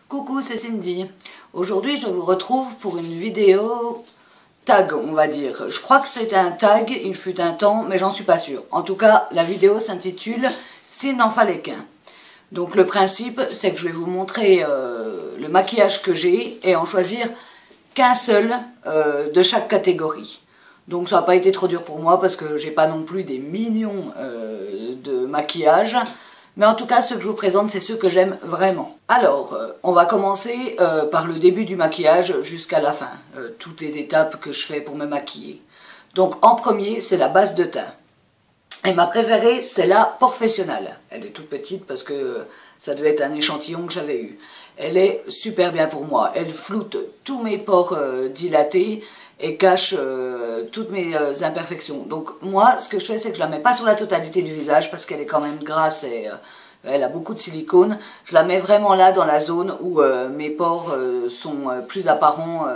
Coucou, c'est Cindy. Aujourd'hui, je vous retrouve pour une vidéo tag, on va dire. Je crois que c'est un tag, il fut un temps, mais j'en suis pas sûre. En tout cas, la vidéo s'intitule « S'il n'en fallait qu'un ». Donc le principe, c'est que je vais vous montrer le maquillage que j'ai et en choisir qu'un seul de chaque catégorie. Donc ça n'a pas été trop dur pour moi parce que j'ai pas non plus des millions de maquillage. Mais en tout cas, ceux que je vous présente, c'est ceux que j'aime vraiment. Alors, on va commencer par le début du maquillage jusqu'à la fin. Toutes les étapes que je fais pour me maquiller. Donc, en premier, c'est la base de teint. Et ma préférée, c'est la professionnelle. Elle est toute petite parce que ça devait être un échantillon que j'avais eu. Elle est super bien pour moi. Elle floute tous mes pores dilatés et cache toutes mes imperfections. Donc moi, ce que je fais, c'est que je la mets pas sur la totalité du visage parce qu'elle est quand même grasse et elle a beaucoup de silicone. Je la mets vraiment là, dans la zone où mes pores sont plus apparents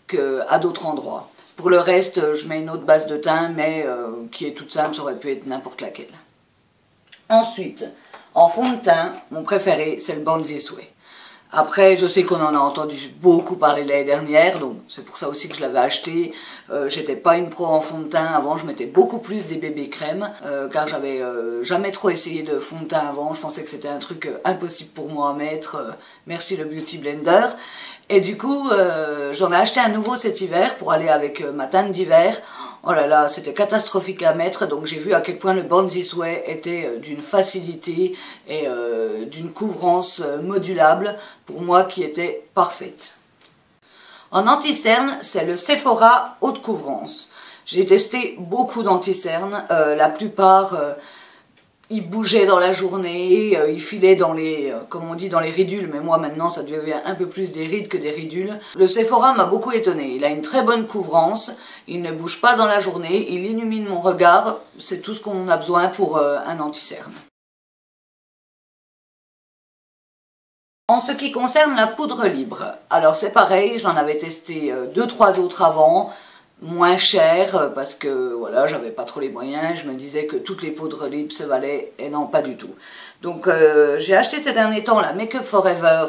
qu'à d'autres endroits. Pour le reste, je mets une autre base de teint, mais qui est toute simple, ça aurait pu être n'importe laquelle. Ensuite, en fond de teint, mon préféré, c'est le Born This Way. Après, je sais qu'on en a entendu beaucoup parler l'année dernière, donc c'est pour ça aussi que je l'avais acheté. J'étais pas une pro en fond de teint avant, je mettais beaucoup plus des bébés crèmes, car j'avais jamais trop essayé de fond de teint avant. Je pensais que c'était un truc impossible pour moi à mettre. Merci le Beauty Blender. Et du coup, j'en ai acheté un nouveau cet hiver pour aller avec ma teinte d'hiver. Oh là là, c'était catastrophique à mettre, donc j'ai vu à quel point le Born This Way était d'une facilité et d'une couvrance modulable, pour moi qui était parfaite. En anti-cerne, c'est le Sephora haute couvrance. J'ai testé beaucoup d'anti-cernes, la plupart ils bougeaient dans la journée, ils filaient dans les, comme on dit, dans les ridules, mais moi maintenant ça devient un peu plus des rides que des ridules. Le Sephora m'a beaucoup étonnée, il a une très bonne couvrance, il ne bouge pas dans la journée, il illumine mon regard, c'est tout ce qu'on a besoin pour un anti-cerne. En ce qui concerne la poudre libre, alors c'est pareil, j'en avais testé 2-3 autres avant, moins cher parce que voilà, j'avais pas trop les moyens, je me disais que toutes les poudres libres se valaient et non, pas du tout. Donc j'ai acheté ces derniers temps la Make Up Forever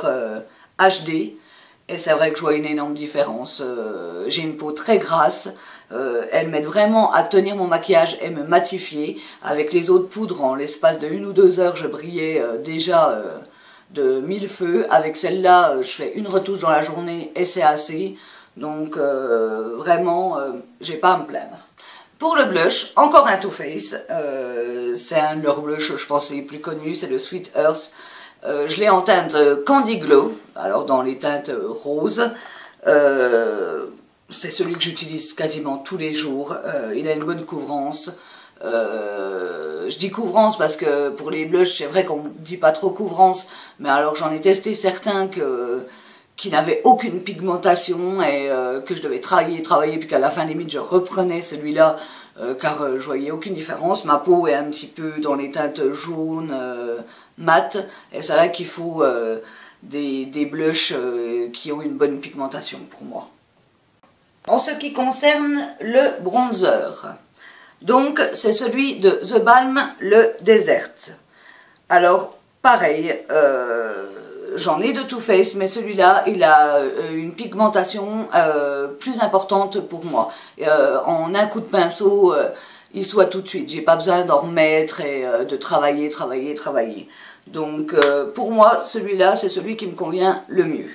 HD et c'est vrai que je vois une énorme différence. J'ai une peau très grasse, elle m'aide vraiment à tenir mon maquillage et me matifier. Avec les autres poudres, en l'espace de 1 ou 2 heures, je brillais déjà de 1000 feux. Avec celle-là, je fais une retouche dans la journée et c'est assez. Donc vraiment, j'ai pas à me plaindre. Pour le blush, encore un Too Faced. C'est un de leurs blushs, je pense, les plus connus, c'est le Sweet Earth. Je l'ai en teinte Candy Glow, alors dans les teintes roses. C'est celui que j'utilise quasiment tous les jours. Il a une bonne couvrance. Je dis couvrance parce que pour les blushs, c'est vrai qu'on dit pas trop couvrance, mais alors j'en ai testé certains qui n'avaient aucune pigmentation et que je devais travailler, puis qu'à la fin limite je reprenais celui-là car je voyais aucune différence. Ma peau est un petit peu dans les teintes jaunes, mat, et c'est vrai qu'il faut des blushs qui ont une bonne pigmentation pour moi. En ce qui concerne le bronzer, donc c'est celui de The Balm, le Desert. Alors pareil, j'en ai de Too Faced, mais celui-là, il a une pigmentation plus importante pour moi. En un coup de pinceau, il soit tout de suite. J'ai pas besoin d'en remettre et de travailler. Donc, pour moi, celui-là, c'est celui qui me convient le mieux.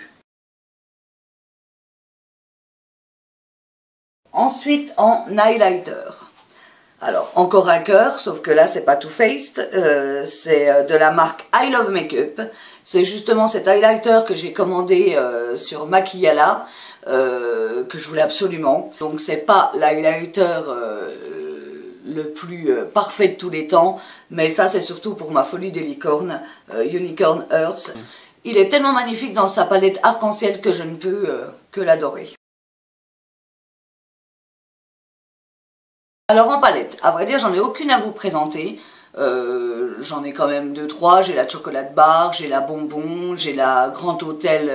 Ensuite, en highlighter. Alors, encore un cœur, sauf que là, c'est pas Too Faced, c'est de la marque I Love Makeup. C'est justement cet highlighter que j'ai commandé sur Maquillala, que je voulais absolument. Donc, c'est pas l'highlighter le plus parfait de tous les temps, mais ça, c'est surtout pour ma folie des licornes, Unicorn Earth. Il est tellement magnifique dans sa palette arc-en-ciel que je ne peux que l'adorer. Alors en palette, à vrai dire, j'en ai aucune à vous présenter. J'en ai quand même 2-3. J'ai la Chocolate Bar, j'ai la Bonbon, j'ai la Grand Hôtel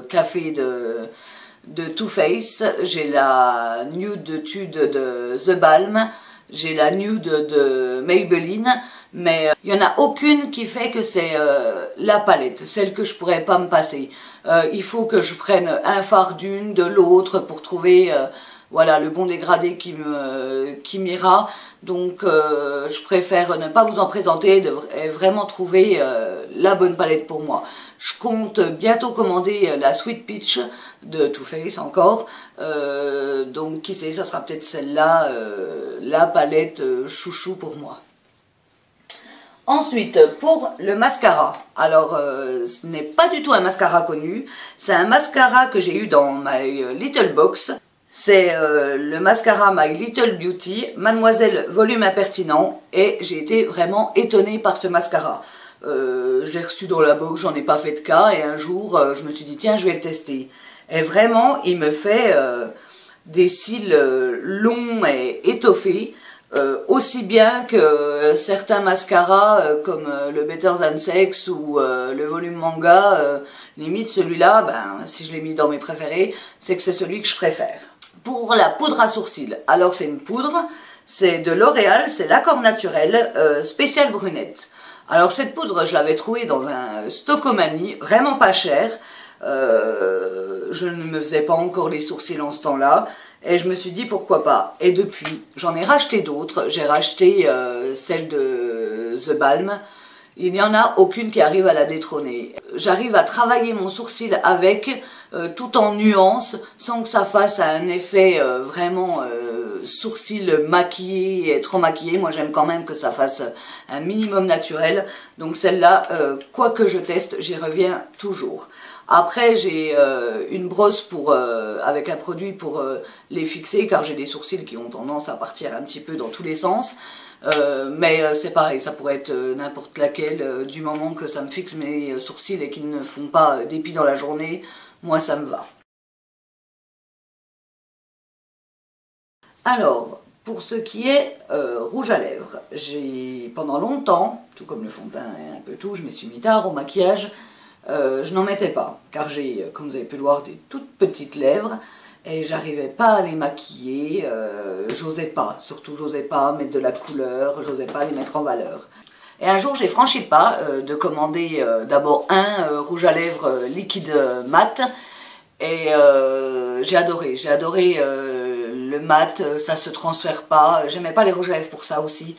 Café de Too Faced, j'ai la Nude Tude de The Balm, j'ai la Nude de Maybelline. Mais il n'y en a aucune qui fait que c'est la palette, celle que je pourrais pas me passer. Il faut que je prenne un fard d'une, de l'autre pour trouver voilà, le bon dégradé qui m'ira. Donc je préfère ne pas vous en présenter et vraiment trouver la bonne palette pour moi. Je compte bientôt commander la Sweet Peach de Too Faced encore. Donc qui sait, ça sera peut-être celle-là, la palette chouchou pour moi. Ensuite, pour le mascara, alors ce n'est pas du tout un mascara connu, c'est un mascara que j'ai eu dans My Little Box. C'est le mascara My Little Beauty, Mademoiselle Volume Impertinent, et j'ai été vraiment étonnée par ce mascara. Je l'ai reçu dans la box, j'en ai pas fait de cas, et un jour je me suis dit tiens je vais le tester. Et vraiment il me fait des cils longs et étoffés, aussi bien que certains mascaras comme le Better Than Sex ou le Volume Manga. Limite celui-là, ben, si je l'ai mis dans mes préférés, c'est que c'est celui que je préfère. Pour la poudre à sourcils, alors c'est une poudre, c'est de L'Oréal, c'est l'accord naturel, spécial brunette. Alors cette poudre, je l'avais trouvée dans un Stockomanie, vraiment pas cher. Je ne me faisais pas encore les sourcils en ce temps-là. Et je me suis dit pourquoi pas. Et depuis, j'en ai racheté d'autres. J'ai racheté celle de The Balm. Il n'y en a aucune qui arrive à la détrôner. J'arrive à travailler mon sourcil avec, tout en nuances, sans que ça fasse un effet vraiment sourcil maquillé et trop maquillé. Moi j'aime quand même que ça fasse un minimum naturel. Donc celle-là, quoi que je teste, j'y reviens toujours. Après j'ai une brosse pour avec un produit pour les fixer, car j'ai des sourcils qui ont tendance à partir un petit peu dans tous les sens. Mais c'est pareil, ça pourrait être n'importe laquelle, du moment que ça me fixe mes sourcils et qu'ils ne font pas d'épi dans la journée, moi ça me va. Alors, pour ce qui est rouge à lèvres, j'ai pendant longtemps, tout comme le fond de teint et un peu tout, je me suis mis tard au maquillage, je n'en mettais pas, car j'ai, comme vous avez pu le voir, des toutes petites lèvres, et j'arrivais pas à les maquiller, j'osais pas, surtout j'osais pas mettre de la couleur, j'osais pas les mettre en valeur. Et un jour j'ai franchi le pas de commander d'abord un rouge à lèvres liquide mat, et j'ai adoré le mat, ça se transfère pas, j'aimais pas les rouges à lèvres pour ça aussi.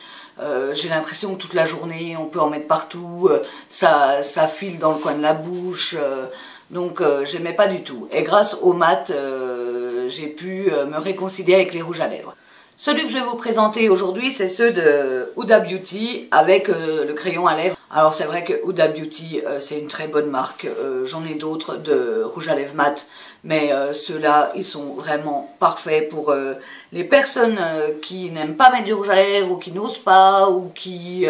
J'ai l'impression que toute la journée on peut en mettre partout, ça file dans le coin de la bouche, donc j'aimais pas du tout. Et grâce au mat, j'ai pu me réconcilier avec les rouges à lèvres. Celui que je vais vous présenter aujourd'hui, c'est ceux de Huda Beauty avec le crayon à lèvres. Alors c'est vrai que Huda Beauty, c'est une très bonne marque. J'en ai d'autres de rouge à lèvres mat, mais ceux-là, ils sont vraiment parfaits pour les personnes qui n'aiment pas mettre du rouge à lèvres ou qui n'osent pas ou qui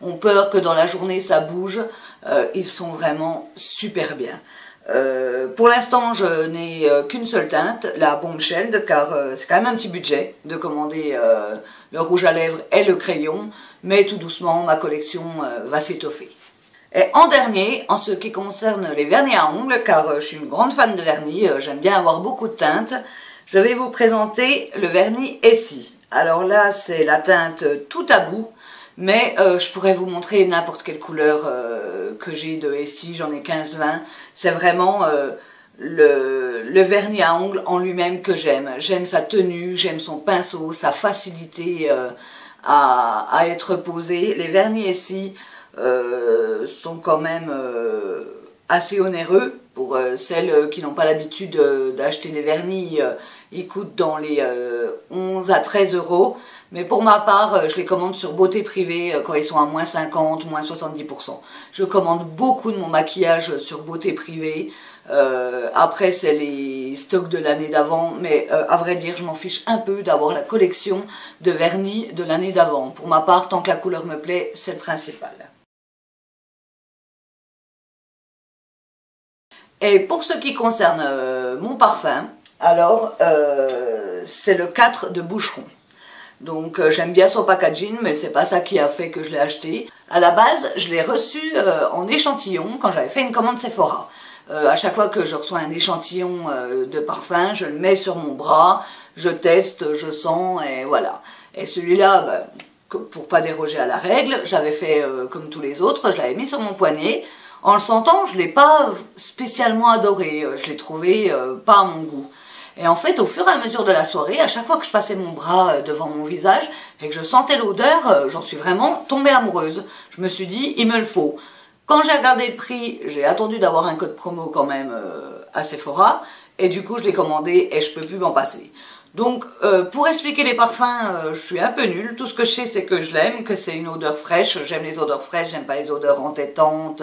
ont peur que dans la journée ça bouge. Ils sont vraiment super bien. Pour l'instant, je n'ai qu'une seule teinte, la Bombshell, car c'est quand même un petit budget de commander le rouge à lèvres et le crayon, mais tout doucement, ma collection va s'étoffer. Et en dernier, en ce qui concerne les vernis à ongles, car je suis une grande fan de vernis, j'aime bien avoir beaucoup de teintes, je vais vous présenter le vernis Essie. Alors là, c'est la teinte tout à bout. Mais je pourrais vous montrer n'importe quelle couleur que j'ai de Essie, j'en ai 15-20. C'est vraiment le vernis à ongles en lui-même que j'aime. J'aime sa tenue, j'aime son pinceau, sa facilité à être posé. Les vernis Essie sont quand même assez onéreux pour celles qui n'ont pas l'habitude d'acheter des vernis. Ils coûtent dans les 11 à 13 €. Mais pour ma part, je les commande sur Beauté Privée quand ils sont à moins 50, moins 70%. Je commande beaucoup de mon maquillage sur Beauté Privée. Après, c'est les stocks de l'année d'avant. Mais à vrai dire, je m'en fiche un peu d'avoir la collection de vernis de l'année d'avant. Pour ma part, tant que la couleur me plaît, c'est le principal. Et pour ce qui concerne mon parfum, alors c'est le 4 de Boucheron. Donc j'aime bien son packaging, mais c'est pas ça qui a fait que je l'ai acheté. À la base, je l'ai reçu en échantillon quand j'avais fait une commande Sephora. À chaque fois que je reçois un échantillon de parfum, je le mets sur mon bras, je teste, je sens et voilà. Et celui-là, ben, pour pas déroger à la règle, j'avais fait comme tous les autres, je l'avais mis sur mon poignet. En le sentant, je l'ai pas spécialement adoré, je l'ai trouvé pas à mon goût. Et en fait, au fur et à mesure de la soirée, à chaque fois que je passais mon bras devant mon visage et que je sentais l'odeur, j'en suis vraiment tombée amoureuse. Je me suis dit, il me le faut. Quand j'ai regardé le prix, j'ai attendu d'avoir un code promo quand même à Sephora. Et du coup, je l'ai commandé et je peux plus m'en passer. Donc, pour expliquer les parfums, je suis un peu nulle. Tout ce que je sais, c'est que je l'aime, que c'est une odeur fraîche. J'aime les odeurs fraîches, j'aime pas les odeurs entêtantes,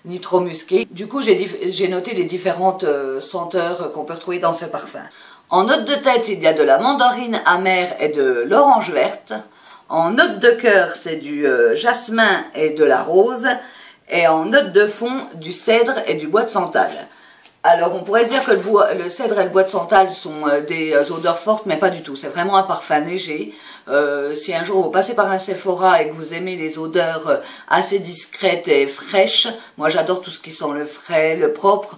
ni trop musquées. Du coup, j'ai noté les différentes senteurs qu'on peut retrouver dans ce parfum. En note de tête, il y a de la mandarine amère et de l'orange verte. En note de cœur, c'est du jasmin et de la rose. Et en note de fond, du cèdre et du bois de santal. Alors, on pourrait dire que le cèdre et le bois de santal sont des odeurs fortes, mais pas du tout. C'est vraiment un parfum léger. Si un jour vous passez par un Sephora et que vous aimez les odeurs assez discrètes et fraîches, moi j'adore tout ce qui sent le frais, le propre.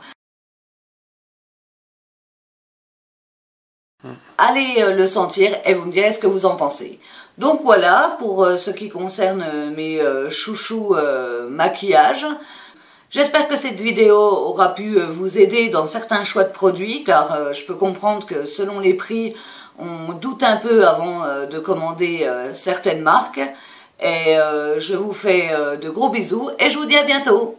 Allez le sentir et vous me direz ce que vous en pensez. Donc voilà pour ce qui concerne mes chouchous maquillage. J'espère que cette vidéo aura pu vous aider dans certains choix de produits, car je peux comprendre que selon les prix, on doute un peu avant de commander certaines marques. Et je vous fais de gros bisous et je vous dis à bientôt.